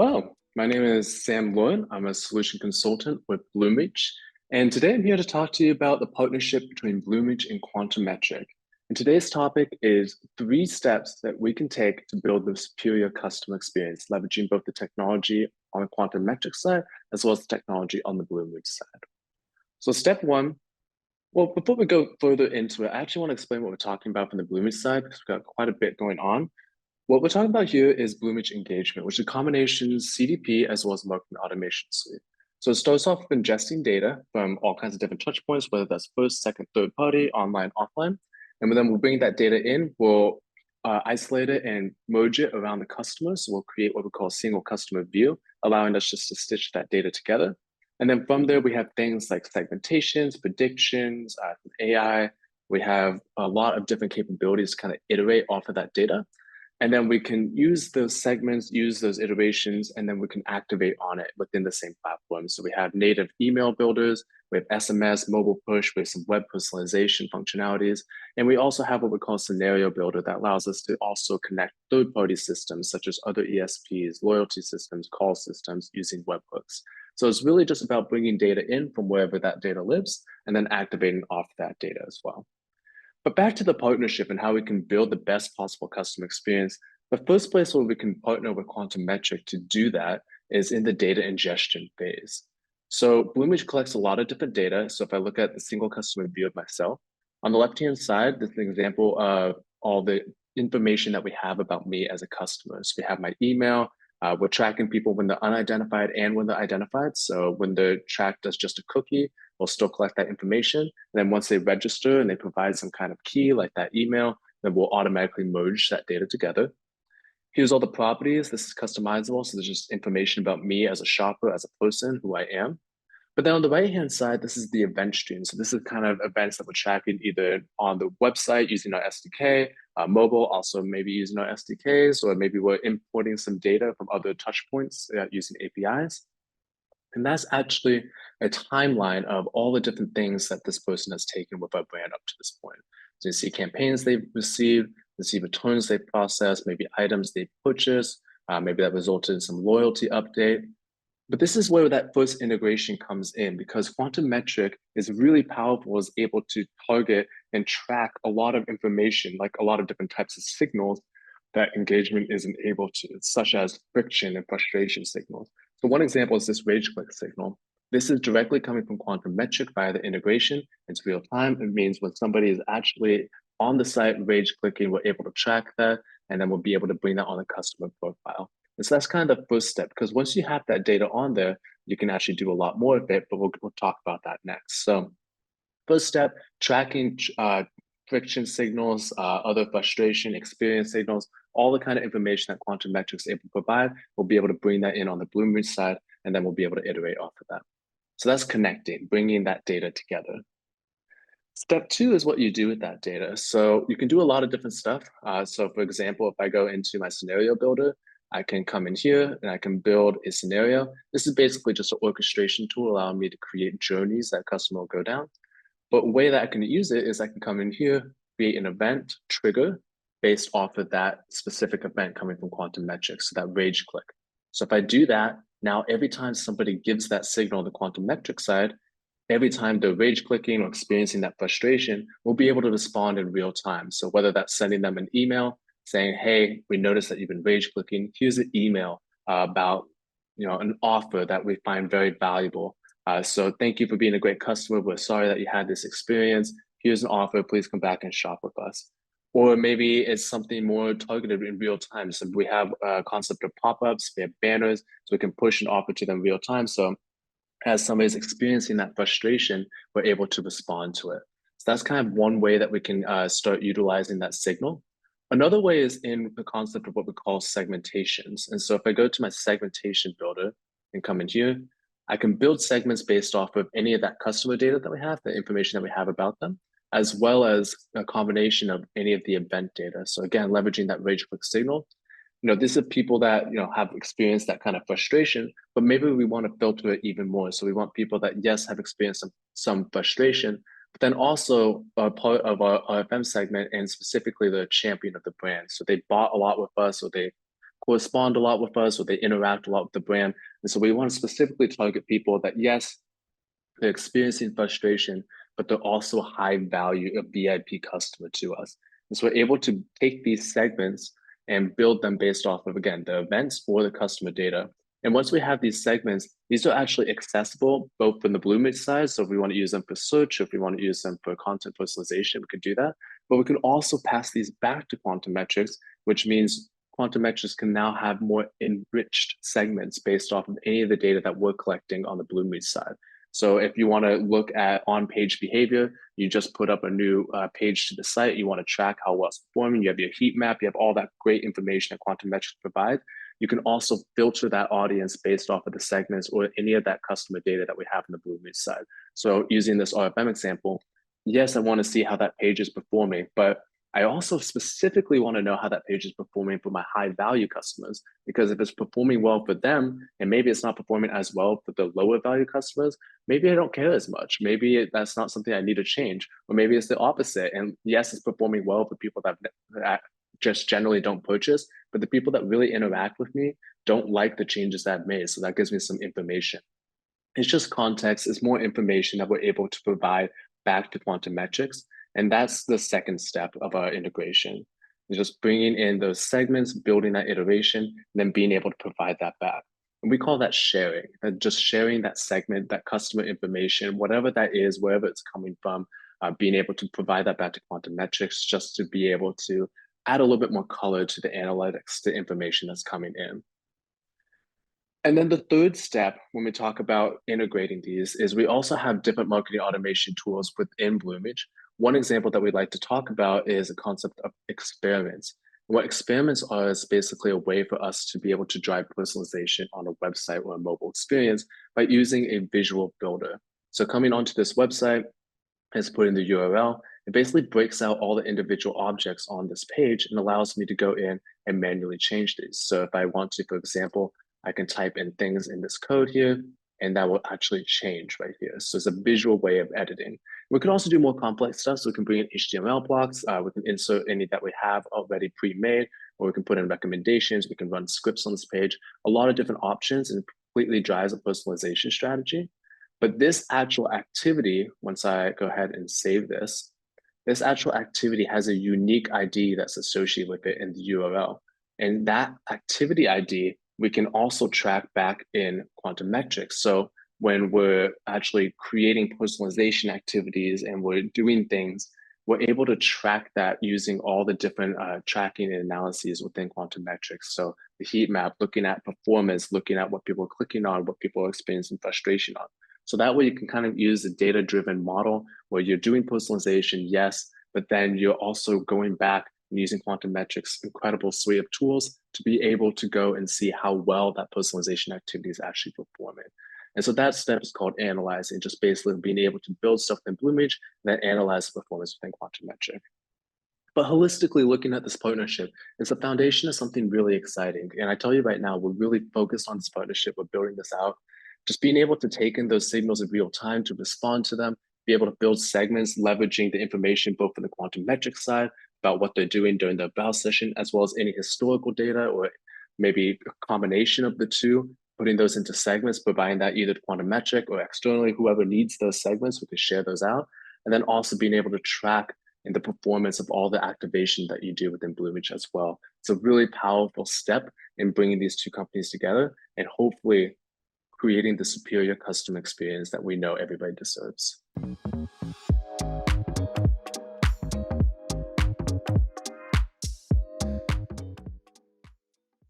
Hello, my name is Sam Lloyd. I'm a solution consultant with Bloomreach. And today I'm here to talk to you about the partnership between Bloomreach and Quantum Metric. And today's topic is 3 steps that we can take to build the superior customer experience, leveraging both the technology on the Quantum Metric side, as well as the technology on the Bloomreach side. So step one, well, before we go further into it, I actually want to explain what we're talking about from the Bloomreach side, because we've got quite a bit going on. What we're talking about here is Bloomreach Engagement, which is a combination CDP as well as marketing automation suite. So it starts off with ingesting data from all kinds of different touch points, whether that's first, second, third party, online, offline. And then we'll bring that data in, we'll isolate it and merge it around the customer. So we'll create what we call a single customer view, allowing us just to stitch that data together. And then from there, we have things like segmentations, predictions, AI. We have a lot of different capabilities to kind of iterate off of that data. And then we can use those segments, use those iterations, and then we can activate on it within the same platform. So we have native email builders, we have SMS, mobile push, we have some web personalization functionalities. And we also have what we call scenario builder that allows us to also connect third-party systems such as other ESPs, loyalty systems, call systems using webhooks. So it's really just about bringing data in from wherever that data lives and then activating off that data as well. But back to the partnership and how we can build the best possible customer experience. The first place where we can partner with Quantum Metric to do that is in the data ingestion phase. So Bloomreach collects a lot of different data. So if I look at the single customer view of myself, on the left-hand side, this is an example of all the information that we have about me as a customer. So we have my email, we're tracking people when they're unidentified and when they're identified. So when they're tracked as just a cookie, we'll still collect that information. And then once they register and they provide some kind of key like that email, then we'll automatically merge that data together. Here's all the properties. This is customizable. So there's just information about me as a shopper, as a person, who I am. But then on the right-hand side, this is the event stream. So this is kind of events that we're tracking either on the website using our SDK, mobile, also maybe using our SDKs, or maybe we're importing some data from other touch points using APIs. And that's actually a timeline of all the different things that this person has taken with our brand up to this point. So you see campaigns they've received, you see returns they've processed, maybe items they've purchased, maybe that resulted in some loyalty update. But this is where that first integration comes in, because Quantum Metric is really powerful, is able to target and track a lot of information, like a lot of different types of signals that engagement isn't able to, such as friction and frustration signals. So one example is this rage click signal. This is directly coming from Quantum Metric via the integration. It's real time. It means when somebody is actually on the site rage clicking, we're able to track that, and then we'll be able to bring that on the customer profile. And so that's kind of the first step, because once you have that data on there, you can actually do a lot more of it, but we'll talk about that next. So first step, tracking friction signals, other frustration, experience signals, all the kind of information that Quantum Metrics is able to provide, we'll be able to bring that in on the Bloomreach side, and then we'll be able to iterate off of that. So that's connecting, bringing that data together. Step two is what you do with that data. So you can do a lot of different stuff. So for example, if I go into my scenario builder, I can come in here and I can build a scenario. This is basically just an orchestration tool allowing me to create journeys that customer will go down. But the way that I can use it is I can come in here, create an event trigger based off of that specific event coming from Quantum Metrics, so that rage click. So if I do that, now every time somebody gives that signal on the Quantum Metric side, every time they're rage clicking or experiencing that frustration, we'll be able to respond in real time. So whether that's sending them an email saying, hey, we noticed that you've been rage clicking, here's an email about an offer that we find very valuable. So thank you for being a great customer. We're sorry that you had this experience. Here's an offer, please come back and shop with us. Or maybe it's something more targeted in real time. So we have a concept of pop-ups, we have banners, so we can push an offer to them real time. So as somebody's experiencing that frustration, we're able to respond to it. So that's kind of one way that we can start utilizing that signal. Another way is in the concept of what we call segmentations. And so if I go to my segmentation builder and come in here, I can build segments based off of any of that customer data that we have, the information that we have about them, as well as a combination of any of the event data. So again, leveraging that rage click signal. This is people that, have experienced that kind of frustration, but maybe we want to filter it even more. So we want people that, yes, have experienced some frustration, but then also are part of our RFM segment and specifically the champion of the brand. So they bought a lot with us, or they correspond a lot with us or they interact a lot with the brand. And so we want to specifically target people that, yes, they're experiencing frustration, but they're also high value, a VIP customer to us. And so we're able to take these segments and build them based off of, again, the events or the customer data. And once we have these segments, these are actually accessible both from the Bloomreach side. So if we want to use them for search, if we want to use them for content personalization, we could do that. But we can also pass these back to Quantum Metrics, which means Quantum Metrics can now have more enriched segments based off of any of the data that we're collecting on the Bloomreach side. So if you want to look at on-page behavior, you just put up a new page to the site, you want to track how well it's performing, you have your heat map, you have all that great information that Quantum Metrics provide. You can also filter that audience based off of the segments or any of that customer data that we have on the Bloomreach side. So using this RFM example, yes, I want to see how that page is performing, but I also specifically want to know how that page is performing for my high value customers, because if it's performing well for them and maybe it's not performing as well for the lower value customers, maybe I don't care as much. Maybe that's not something I need to change, or maybe it's the opposite. And yes, it's performing well for people that just generally don't purchase, but the people that really interact with me don't like the changes that I've made. So that gives me some information. It's just context, it's more information that we're able to provide back to Quantum Metrics. And that's the second step of our integration. It's just bringing in those segments, building that iteration, and then being able to provide that back. And we call that sharing, just sharing that segment, that customer information, whatever that is, wherever it's coming from, being able to provide that back to Quantum Metrics just to be able to add a little bit more color to the analytics, the information that's coming in. And then the third step when we talk about integrating these is we also have different marketing automation tools within Bloomreach. One example that we'd like to talk about is a concept of experiments. What experiments are is basically a way for us to be able to drive personalization on a website or a mobile experience by using a visual builder. So coming onto this website, is put in the URL. It basically breaks out all the individual objects on this page and allows me to go in and manually change these. So if I want to, for example, I can type in things in this code here, and that will actually change right here. So it's a visual way of editing. We can also do more complex stuff. So we can bring in HTML blocks. We can insert any that we have already pre-made, or we can put in recommendations. We can run scripts on this page. A lot of different options, and completely drives a personalization strategy. But this actual activity, once I go ahead and save this actual activity has a unique ID that's associated with it in the URL. And that activity ID, we can also track back in Quantum Metrics. So when we're actually creating personalization activities and we're doing things, we're able to track that using all the different tracking and analyses within Quantum Metrics. So the heat map, looking at performance, looking at what people are clicking on, what people are experiencing frustration on. So that way you can kind of use a data-driven model where you're doing personalization, yes, but then you're also going back and using Quantum Metrics' incredible suite of tools to be able to go and see how well that personalization activity is actually performing. And so that step is called analyzing, just basically being able to build stuff in Bloomreach and then analyze the performance within Quantum Metric. But holistically looking at this partnership, it's the foundation of something really exciting. And I tell you right now, we're really focused on this partnership. We're building this out. Just being able to take in those signals in real time to respond to them, be able to build segments, leveraging the information both from the Quantum Metric side about what they're doing during the browse session, as well as any historical data or maybe a combination of the two, putting those into segments, providing that either to Quantum Metric or externally, whoever needs those segments, we can share those out. And then also being able to track in the performance of all the activation that you do within Bloomreach as well. It's a really powerful step in bringing these two companies together and hopefully creating the superior customer experience that we know everybody deserves.